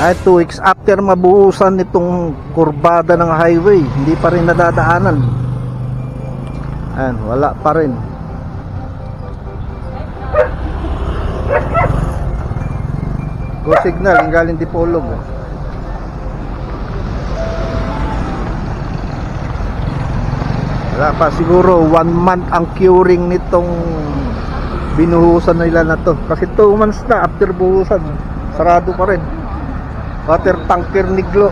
Ay 2 weeks after mabuhusan itong kurbada ng highway, hindi pa rin nadadaanan. Ayan, wala pa rin. Go signal, yung galing Dipolog. Wala pa, siguro 1 month ang curing nitong binuhusan nila na to. Kasi 2 months na after buhusan, sarado pa rin. Water tanker Niglo,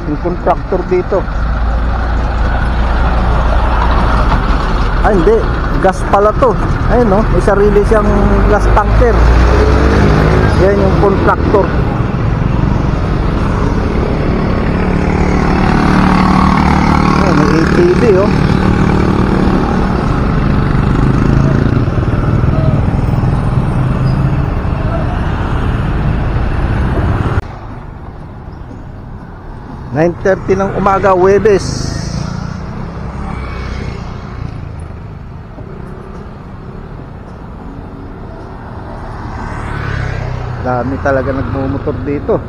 yung contractor dito. Ay hindi, gas pala to. Ayun no, may sarili siyang gas tanker. Yan yung contractor. Ay, may ATV oh. (9:30 ng umaga, Huwebes). Dami talaga nagmumotor dito.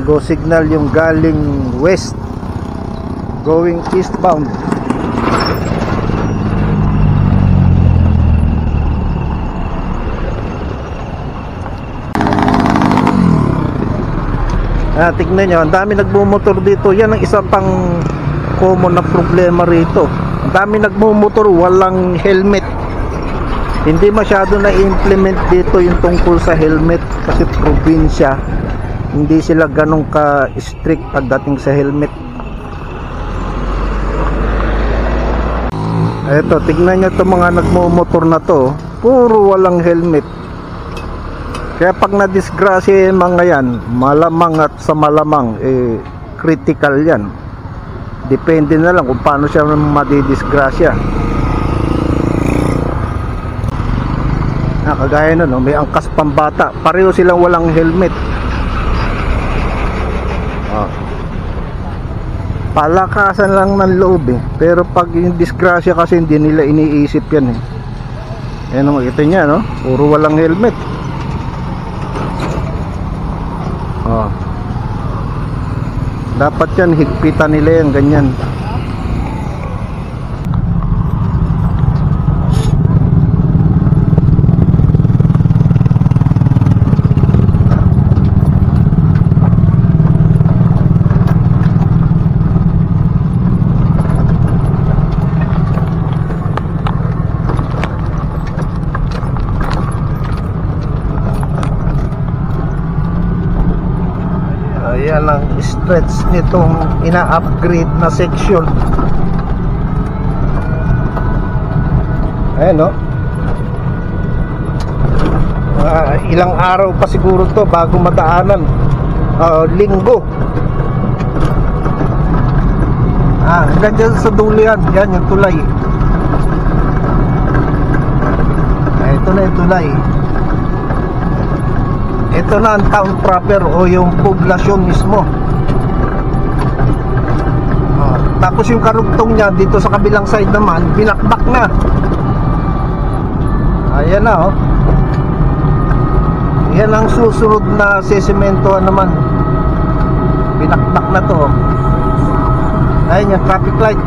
Go signal yung galing west going eastbound. Tignan nyo, ang dami nagmumotor dito. Yan ang isa pang common na problema rito. Ang dami nagmumotor, walang helmet. Hindi masyado na-implement dito yung tungkol sa helmet. Kasi probinsya, hindi sila ganun ka-strict pagdating sa helmet. Eto, tignan nyo itong mga nagmumotor na to. Puro walang helmet. Kaya pag na-disgrasya yung mga yan, malamang at sa malamang critical yan. Depende na lang kung paano siya madidisgrasya. Kagaya na no, may angkas pambata. Pareho silang walang helmet. Palakasan lang ng loob Pero pag yung disgrasya kasi hindi nila iniisip yan Ayan o, ito niya no, puro walang helmet. Dapat yan, higpitan nila yan, ganyan. Ayan ang stretch nitong ina-upgrade na section. Ayan no, ilang araw pa siguro to bago madaanan. Linggo. Ganyan sa dulo yan. Yan yung tulay. Ito na yung tulay. Ito na ang town proper o yung poblasyon mismo. Tapos yung karugtong niya dito sa kabilang side naman, binakbak na. Ayan na oh. Yan ang susunod na sesementohan naman. Binakbak na to. Ayan yung traffic light.